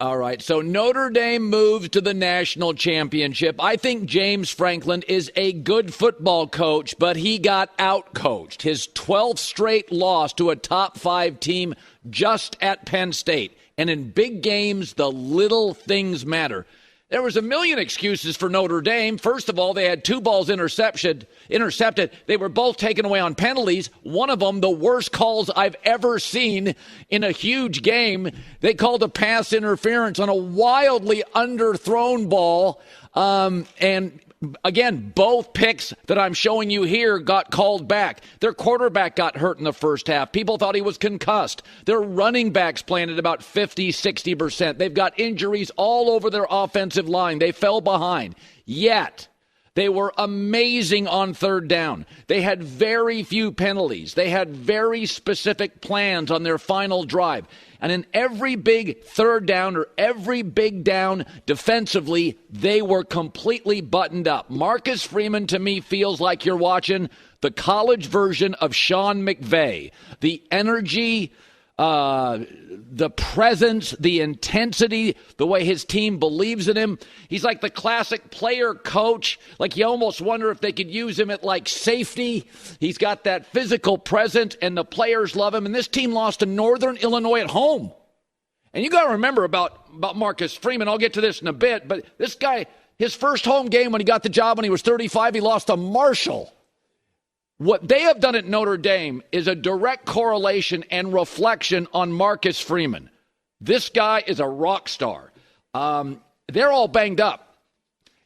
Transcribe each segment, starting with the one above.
All right, so Notre Dame moves to the national championship. I think James Franklin is a good football coach, but he got out-coached. His 12th straight loss to a top-5 team just at Penn State. And in big games, the little things matter. There was a million excuses for Notre Dame. First of all, they had 2 balls intercepted. They were both taken away on penalties. One of them, the worst calls I've ever seen in a huge game. They called a pass interference on a wildly underthrown ball. And again, both picks that I'm showing you here got called back. Their quarterback got hurt in the first half. People thought he was concussed. Their running backs playing at about 50, 60%. They've got injuries all over their offensive line. They fell behind. Yet, they were amazing on third down. They had very few penalties. They had very specific plans on their final drive. And in every big third down or every big down defensively, they were completely buttoned up. Marcus Freeman, to me, feels like you're watching the college version of Sean McVay. The energy, the presence, the intensity, the way his team believes in him. He's like the classic player coach. Like you almost wonder if they could use him at like safety. He's got that physical presence and the players love him. And this team lost to Northern Illinois at home. And you got to remember about Marcus Freeman. I'll get to this in a bit. But this guy, his first home game when he got the job when he was 35, he lost to Marshall. What they have done at Notre Dame is a direct correlation and reflection on Marcus Freeman. This guy is a rock star. They're all banged up.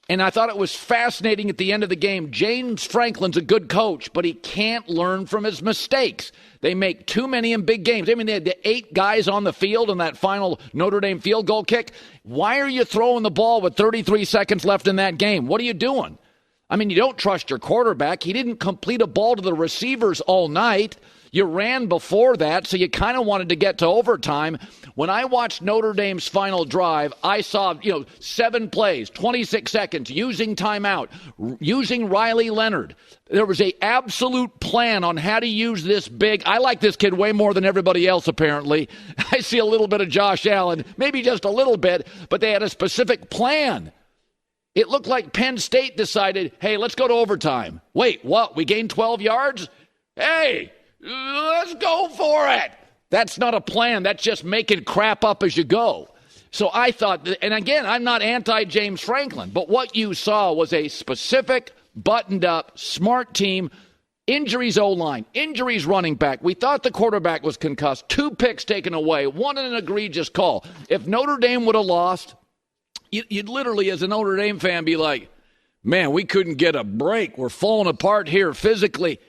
And I thought it was fascinating at the end of the game. James Franklin's a good coach, but he can't learn from his mistakes. They make too many in big games. I mean, they had the 8 guys on the field in that final Notre Dame field goal kick. Why are you throwing the ball with 33 seconds left in that game? What are you doing? I mean, you don't trust your quarterback. He didn't complete a ball to the receivers all night. You ran before that, so you kind of wanted to get to overtime. When I watched Notre Dame's final drive, I saw, 7 plays, 26 seconds, using timeout, using Riley Leonard. There was an absolute plan on how to use this big. I like this kid way more than everybody else, apparently. I see a little bit of Josh Allen, maybe just a little bit, but they had a specific plan. It looked like Penn State decided, hey, let's go to overtime. Wait, what? We gained 12 yards? Hey, let's go for it. That's not a plan. That's just making crap up as you go. So I thought, and again, I'm not anti-James Franklin, but what you saw was a specific, buttoned-up, smart team. Injuries O-line, injuries running back. We thought the quarterback was concussed. 2 picks taken away, 1 in an egregious call. If Notre Dame would have lost, you'd literally, as a Notre Dame fan, be like, man, we couldn't get a break. We're falling apart here physically.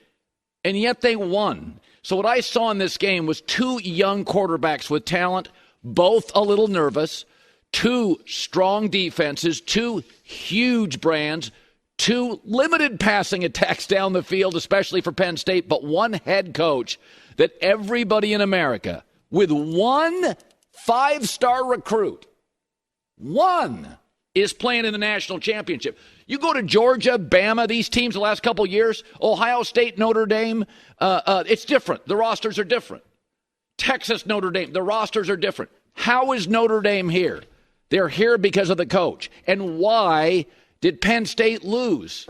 And yet they won. So what I saw in this game was 2 young quarterbacks with talent, both a little nervous, 2 strong defenses, 2 huge brands, 2 limited passing attacks down the field, especially for Penn State, but 1 head coach that everybody in America, with 1 5-star recruit, 1 is playing in the national championship. You go to Georgia, Bama, these teams the last couple years, Ohio State, Notre Dame, it's different. The rosters are different. Texas, Notre Dame, the rosters are different. How is Notre Dame here? They're here because of the coach. And why did Penn State lose?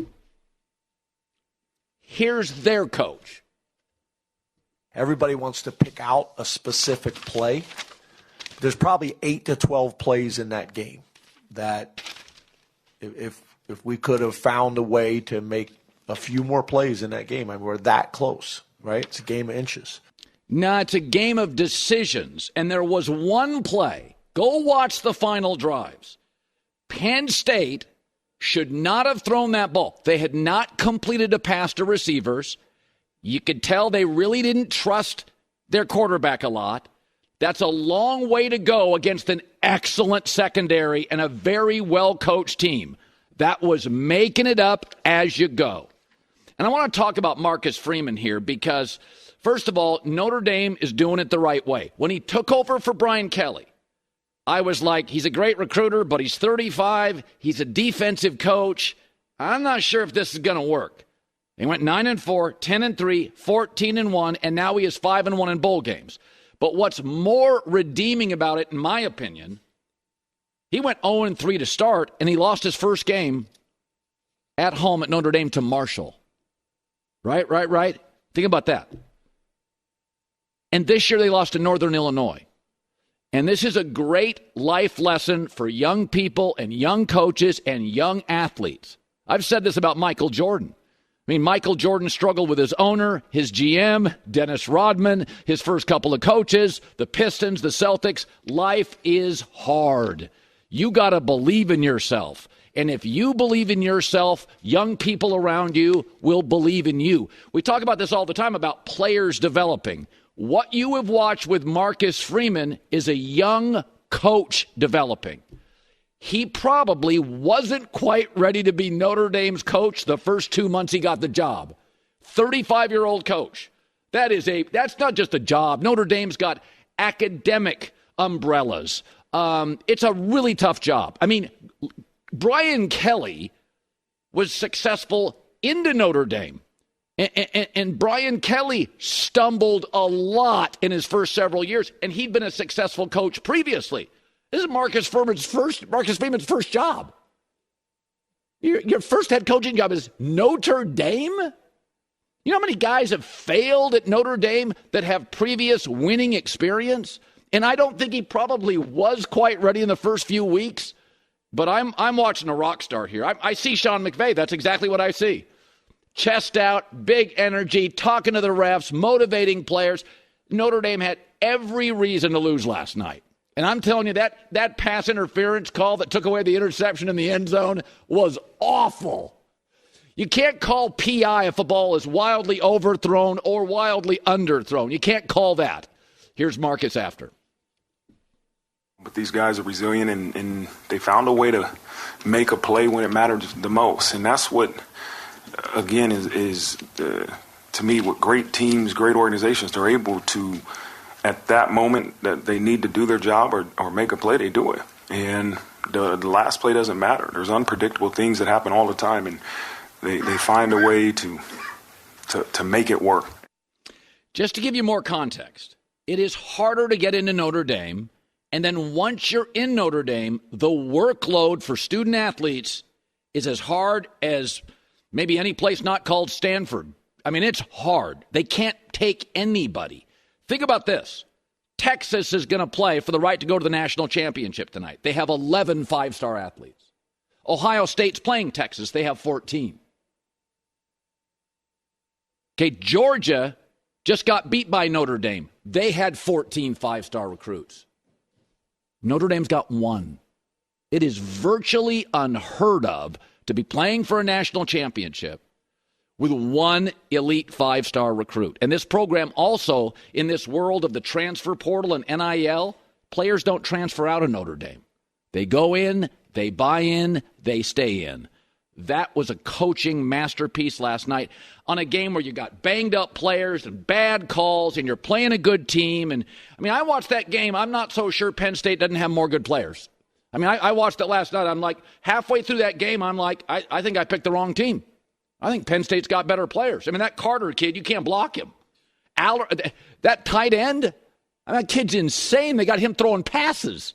Here's their coach. Everybody wants to pick out a specific play. There's probably 8 to 12 plays in that game that if we could have found a way to make a few more plays in that game, I mean, we're that close, right? It's a game of inches. No, it's a game of decisions. And there was 1 play. Go watch the final drives. Penn State should not have thrown that ball. They had not completed a pass to receivers. You could tell they really didn't trust their quarterback a lot. That's a long way to go against an excellent secondary and a very well-coached team. That was making it up as you go. And I want to talk about Marcus Freeman here because, first of all, Notre Dame is doing it the right way. When he took over for Brian Kelly, I was like, he's a great recruiter, but he's 35. He's a defensive coach. I'm not sure if this is going to work. They went 9-4, 10-3, 14-1, and now he is 5-1 in bowl games. But what's more redeeming about it, in my opinion, He went 0-3 to start, and he lost his first game at home at Notre Dame to Marshall. Right. Think about that. And this year they lost to Northern Illinois. And this is a great life lesson for young people and young coaches and young athletes. I've said this about Michael Jordan. I mean, Michael Jordan struggled with his owner, his GM, Dennis Rodman, his first couple of coaches, the Pistons, the Celtics. Life is hard. You got to believe in yourself. And if you believe in yourself, young people around you will believe in you. We talk about this all the time about players developing. What you have watched with Marcus Freeman is a young coach developing. He probably wasn't quite ready to be Notre Dame's coach the first 2 months he got the job. 35-year-old coach. That's not just a job. Notre Dame's got academic umbrellas. It's a really tough job. I mean, Brian Kelly was successful into Notre Dame. And Brian Kelly stumbled a lot in his first several years, and he'd been a successful coach previously. This is Marcus Freeman's first job. Your first head coaching job is Notre Dame? You know how many guys have failed at Notre Dame that have previous winning experience? And I don't think he probably was quite ready in the first few weeks. But I'm watching a rock star here. I see Sean McVay. That's exactly what I see. Chest out, big energy, talking to the refs, motivating players. Notre Dame had every reason to lose last night. And I'm telling you, that pass interference call that took away the interception in the end zone was awful. You can't call PI if a ball is wildly overthrown or wildly underthrown. You can't call that. Here's Marcus after. But these guys are resilient, and they found a way to make a play when it mattered the most. And that's what, again, is to me, what great teams, great organizations, they're able to, at that moment that they need to do their job or make a play, they do it. And the last play doesn't matter. There's unpredictable things that happen all the time, and they find a way to make it work. Just to give you more context, it is harder to get into Notre Dame. And then once you're in Notre Dame, the workload for student athletes is as hard as maybe any place not called Stanford. I mean, it's hard. They can't take anybody. Think about this. Texas is going to play for the right to go to the national championship tonight. They have 11 five-star athletes. Ohio State's playing Texas. They have 14. Okay, Georgia just got beat by Notre Dame. They had 14 five-star recruits. Notre Dame's got one. It is virtually unheard of to be playing for a national championship with one elite five-star recruit. And this program also, in this world of the transfer portal and NIL, players don't transfer out of Notre Dame. They go in, they buy in, they stay in. That was a coaching masterpiece last night on a game where you got banged-up players and bad calls, and you're playing a good team. And I mean, I watched that game. I'm not so sure Penn State doesn't have more good players. I mean, I watched it last night. I'm like, halfway through that game, I'm like, I think I picked the wrong team. I think Penn State's got better players. I mean, that Carter kid, you can't block him. That tight end, I mean, that kid's insane. They got him throwing passes.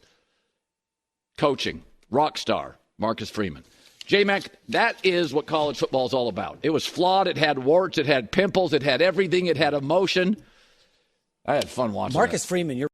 Coaching, rock star, Marcus Freeman. J-Mac, that is what college football is all about. It was flawed. It had warts. It had pimples. It had everything. It had emotion. I had fun watching Marcus Freeman, you're